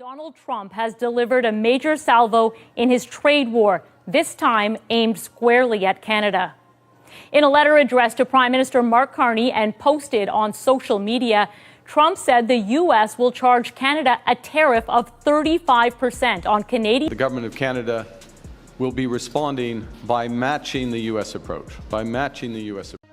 Donald Trump has delivered a major salvo in his trade war, this time aimed squarely at Canada. In a letter addressed to Prime Minister Mark Carney and posted on social media, Trump said the U.S. will charge Canada a tariff of 35% on Canadian. The government of Canada will be responding by matching the U.S. approach,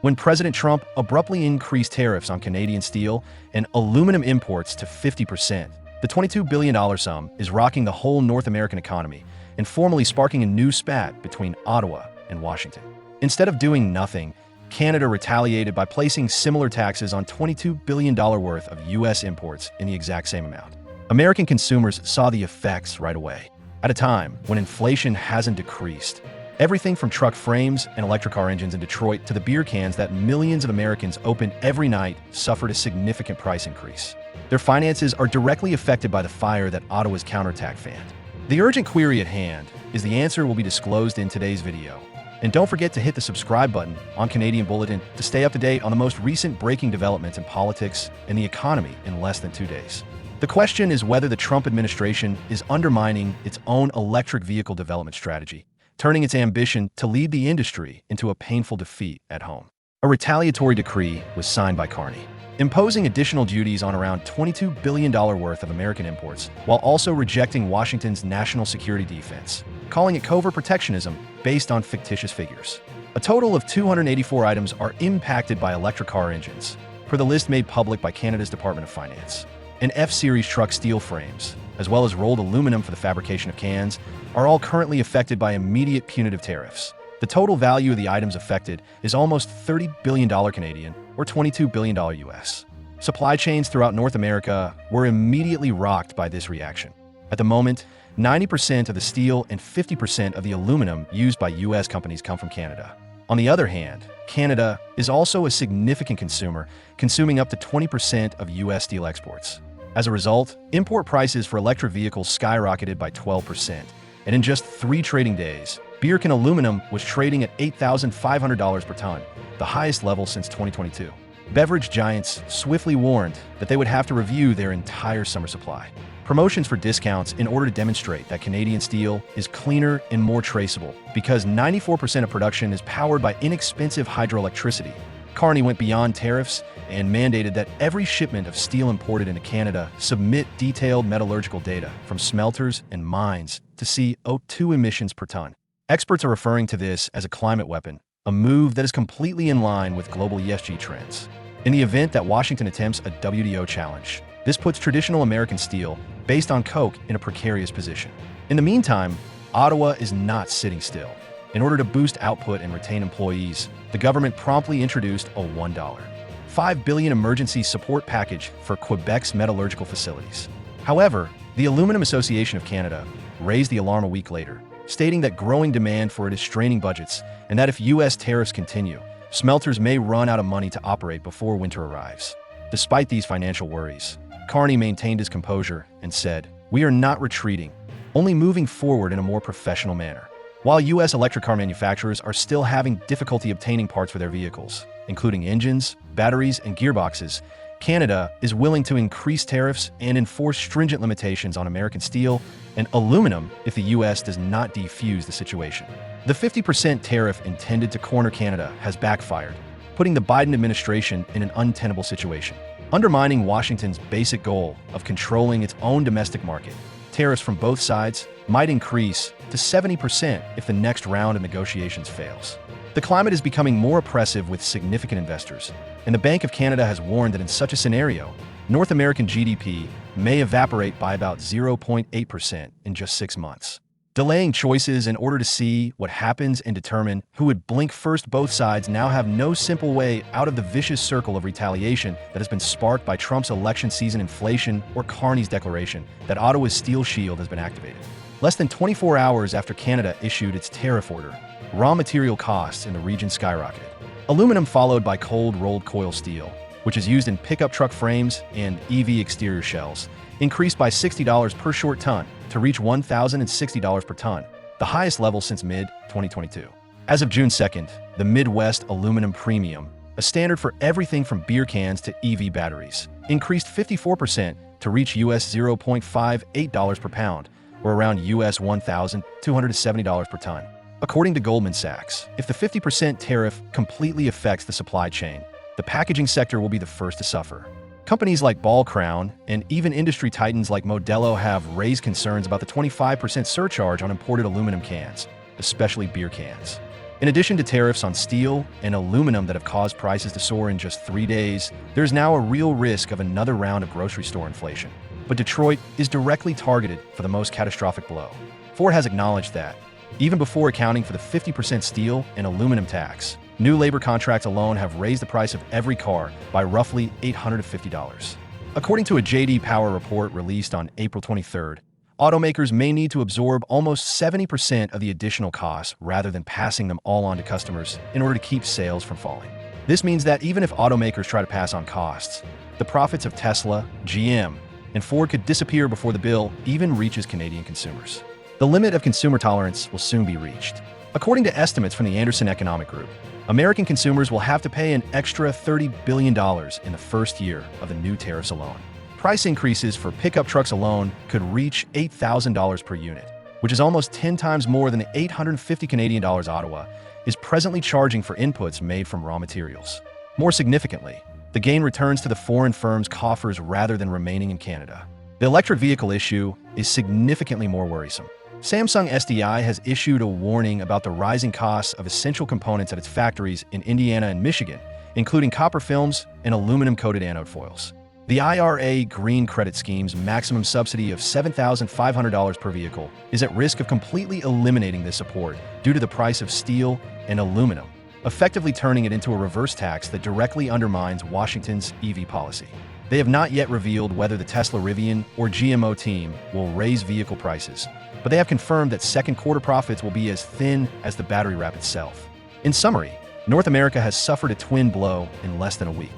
When President Trump abruptly increased tariffs on Canadian steel and aluminum imports to 50%, the $22 billion sum is rocking the whole North American economy and formally sparking a new spat between Ottawa and Washington. Instead of doing nothing, Canada retaliated by placing similar taxes on $22 billion worth of U.S. imports in the exact same amount. American consumers saw the effects right away, at a time when inflation hasn't decreased. Everything from truck frames and electric car engines in Detroit to the beer cans that millions of Americans open every night suffered a significant price increase. Their finances are directly affected by the fire that Ottawa's counterattack fanned. The urgent query at hand is the answer will be disclosed in today's video. And don't forget to hit the subscribe button on Canadian Bulletin to stay up to date on the most recent breaking developments in politics and the economy in less than 2 days. The question is whether the Trump administration is undermining its own electric vehicle development strategy, turning its ambition to lead the industry into a painful defeat at home. A retaliatory decree was signed by Carney, imposing additional duties on around $22 billion worth of American imports, while also rejecting Washington's national security defense, calling it covert protectionism based on fictitious figures. A total of 284 items are impacted by electric car engines, per the list made public by Canada's Department of Finance. And F-Series truck steel frames, as well as rolled aluminum for the fabrication of cans, are all currently affected by immediate punitive tariffs. The total value of the items affected is almost $30 billion Canadian, or $22 billion US. Supply chains throughout North America were immediately rocked by this reaction. At the moment, 90% of the steel and 50% of the aluminum used by US companies come from Canada. On the other hand, Canada is also a significant consumer, consuming up to 20% of US steel exports. As a result, import prices for electric vehicles skyrocketed by 12%, and in just 3 trading days, beer can aluminum was trading at $8,500 per ton, the highest level since 2022. Beverage giants swiftly warned that they would have to review their entire summer supply. Promotions for discounts in order to demonstrate that Canadian steel is cleaner and more traceable, because 94% of production is powered by inexpensive hydroelectricity. Carney went beyond tariffs and mandated that every shipment of steel imported into Canada submit detailed metallurgical data from smelters and mines to see CO2 emissions per ton. Experts are referring to this as a climate weapon, a move that is completely in line with global ESG trends. In the event that Washington attempts a WTO challenge, this puts traditional American steel, based on coke, in a precarious position. In the meantime, Ottawa is not sitting still. In order to boost output and retain employees, the government promptly introduced a $1.5 billion emergency support package for Quebec's metallurgical facilities. However, the Aluminum Association of Canada raised the alarm a week later, stating that growing demand for it is straining budgets and that if U.S. tariffs continue, smelters may run out of money to operate before winter arrives. Despite these financial worries, Carney maintained his composure and said, "We are not retreating, only moving forward in a more professional manner." While U.S. electric car manufacturers are still having difficulty obtaining parts for their vehicles, including engines, batteries, and gearboxes, Canada is willing to increase tariffs and enforce stringent limitations on American steel and aluminum if the U.S. does not defuse the situation. The 50% tariff intended to corner Canada has backfired, putting the Biden administration in an untenable situation. Undermining Washington's basic goal of controlling its own domestic market, tariffs from both sides might increase to 70% if the next round of negotiations fails. The climate is becoming more oppressive with significant investors, and the Bank of Canada has warned that in such a scenario, North American GDP may evaporate by about 0.8% in just 6 months. Delaying choices in order to see what happens and determine who would blink first. Both sides now have no simple way out of the vicious circle of retaliation that has been sparked by Trump's election season inflation or Carney's declaration that Ottawa's steel shield has been activated. Less than 24 hours after Canada issued its tariff order, raw material costs in the region skyrocketed. Aluminum followed by cold rolled coil steel, which is used in pickup truck frames and EV exterior shells, increased by $60 per short ton to reach $1,060 per ton, the highest level since mid-2022. As of June 2nd, the Midwest Aluminum Premium, a standard for everything from beer cans to EV batteries, increased 54% to reach US $0.58 per pound, or around US $1,270 per ton. According to Goldman Sachs, if the 50% tariff completely affects the supply chain, the packaging sector will be the first to suffer. Companies like Ball Crown and even industry titans like Modelo have raised concerns about the 25% surcharge on imported aluminum cans, especially beer cans. In addition to tariffs on steel and aluminum that have caused prices to soar in just 3 days, there's now a real risk of another round of grocery store inflation. But Detroit is directly targeted for the most catastrophic blow. Ford has acknowledged that, even before accounting for the 50% steel and aluminum tax, new labor contracts alone have raised the price of every car by roughly $850. According to a J.D. Power report released on April 23rd, automakers may need to absorb almost 70% of the additional costs rather than passing them all on to customers in order to keep sales from falling. This means that even if automakers try to pass on costs, the profits of Tesla, GM, and Ford could disappear before the bill even reaches Canadian consumers. The limit of consumer tolerance will soon be reached. According to estimates from the Anderson Economic Group, American consumers will have to pay an extra $30 billion in the first year of the new tariffs alone. Price increases for pickup trucks alone could reach $8,000 per unit, which is almost 10 times more than the $850 Canadian Ottawa is presently charging for inputs made from raw materials. More significantly, the gain returns to the foreign firms' coffers rather than remaining in Canada. The electric vehicle issue is significantly more worrisome. Samsung SDI has issued a warning about the rising costs of essential components at its factories in Indiana and Michigan, including copper films and aluminum-coated anode foils. The IRA Green Credit Scheme's maximum subsidy of $7,500 per vehicle is at risk of completely eliminating this support due to the price of steel and aluminum, effectively turning it into a reverse tax that directly undermines Washington's EV policy. They have not yet revealed whether the Tesla Rivian or GMO team will raise vehicle prices, but they have confirmed that second quarter profits will be as thin as the battery wrap itself. In summary, North America has suffered a twin blow in less than a week.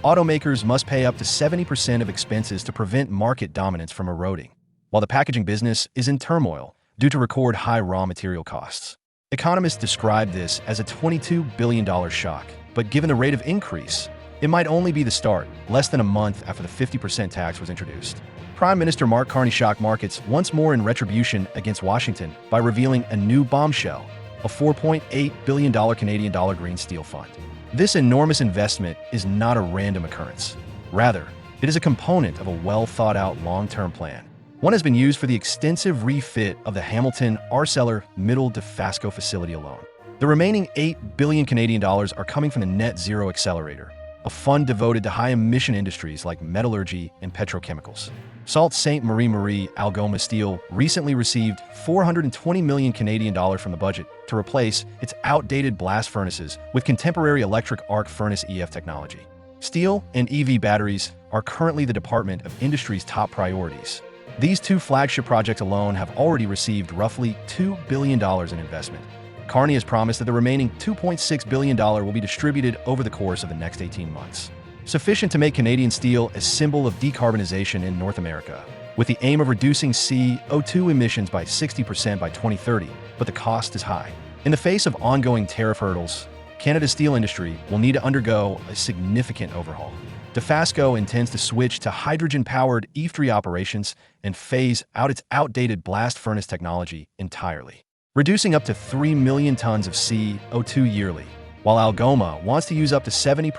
Automakers must pay up to 70% of expenses to prevent market dominance from eroding, while the packaging business is in turmoil due to record high raw material costs. Economists describe this as a $22 billion shock, but given the rate of increase, it might only be the start, less than a month after the 50% tax was introduced. Prime Minister Mark Carney shocked markets once more in retribution against Washington by revealing a new bombshell, a $4.8 billion Canadian dollar green steel fund. This enormous investment is not a random occurrence. Rather, it is a component of a well-thought-out long-term plan. One has been used for the extensive refit of the Hamilton ArcelorMittal Dofasco facility alone. The remaining $8 billion Canadian dollars are coming from the Net Zero Accelerator, a fund devoted to high-emission industries like metallurgy and petrochemicals. Sault Ste. Marie Algoma Steel recently received $420 million Canadian dollars from the budget to replace its outdated blast furnaces with contemporary electric arc furnace EF technology. Steel and EV batteries are currently the Department of Industry's top priorities. These two flagship projects alone have already received roughly $2 billion in investment. Carney has promised that the remaining $2.6 billion will be distributed over the course of the next 18 months. Sufficient to make Canadian steel a symbol of decarbonization in North America, with the aim of reducing CO2 emissions by 60% by 2030, but the cost is high. In the face of ongoing tariff hurdles, Canada's steel industry will need to undergo a significant overhaul. Dofasco intends to switch to hydrogen-powered EV3 operations and phase out its outdated blast furnace technology entirely, reducing up to 3 million tons of CO2 yearly, while Algoma wants to use up to 70%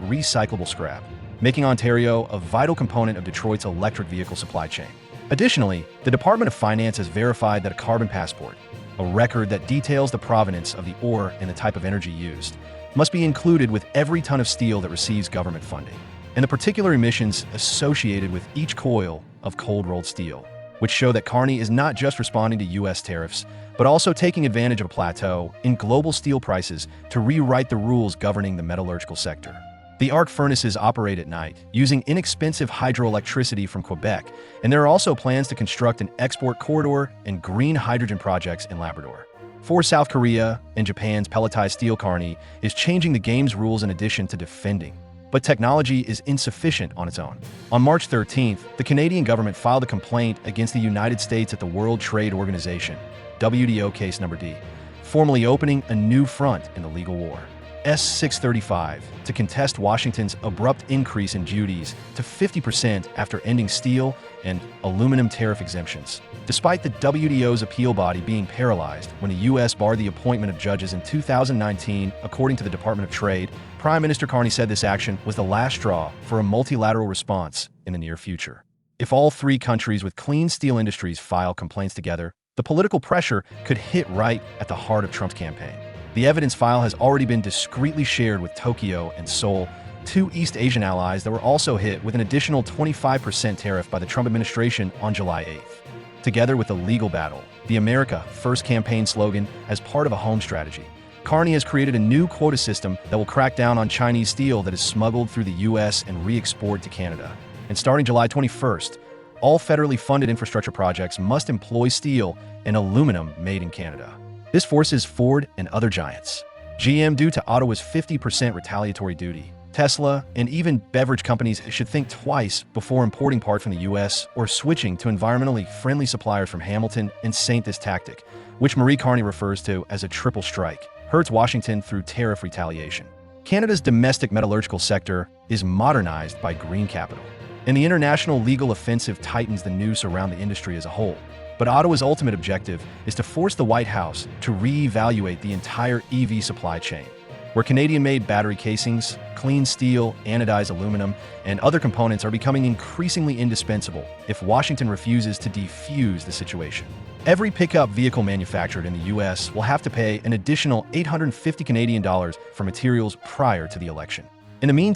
recyclable scrap, making Ontario a vital component of Detroit's electric vehicle supply chain. Additionally, the Department of Finance has verified that a carbon passport, a record that details the provenance of the ore and the type of energy used, must be included with every ton of steel that receives government funding, and the particular emissions associated with each coil of cold-rolled steel, which show that Carney is not just responding to U.S. tariffs, but also taking advantage of a plateau in global steel prices to rewrite the rules governing the metallurgical sector. The arc furnaces operate at night, using inexpensive hydroelectricity from Quebec, and there are also plans to construct an export corridor and green hydrogen projects in Labrador. For South Korea and Japan's pelletized steel, Carney is changing the game's rules in addition to defending. But technology is insufficient on its own. On March 13th, the Canadian government filed a complaint against the United States at the World Trade Organization, WTO case number D, formally opening a new front in the legal war. S635 to contest Washington's abrupt increase in duties to 50% after ending steel and aluminum tariff exemptions. Despite the WTO's appeal body being paralyzed when the U.S. barred the appointment of judges in 2019, according to the Department of Trade, Prime Minister Carney said this action was the last straw for a multilateral response in the near future. If all three countries with clean steel industries file complaints together, the political pressure could hit right at the heart of Trump's campaign. The evidence file has already been discreetly shared with Tokyo and Seoul, two East Asian allies that were also hit with an additional 25% tariff by the Trump administration on July 8th. Together with the legal battle, the America First campaign slogan as part of a home strategy, Carney has created a new quota system that will crack down on Chinese steel that is smuggled through the U.S. and re-exported to Canada. And starting July 21st, all federally funded infrastructure projects must employ steel and aluminum made in Canada. This forces Ford and other giants, GM due to Ottawa's 50% retaliatory duty, Tesla, and even beverage companies should think twice before importing parts from the U.S. or switching to environmentally friendly suppliers from Hamilton and St. This tactic, which Marie Carney refers to as a triple strike, hurts Washington through tariff retaliation. Canada's domestic metallurgical sector is modernized by green capital, and the international legal offensive tightens the noose around the industry as a whole. But Ottawa's ultimate objective is to force the White House to reevaluate the entire EV supply chain, where Canadian-made battery casings, clean steel, anodized aluminum, and other components are becoming increasingly indispensable if Washington refuses to defuse the situation. Every pickup vehicle manufactured in the U.S. will have to pay an additional $850 Canadian for materials prior to the election. In the meantime,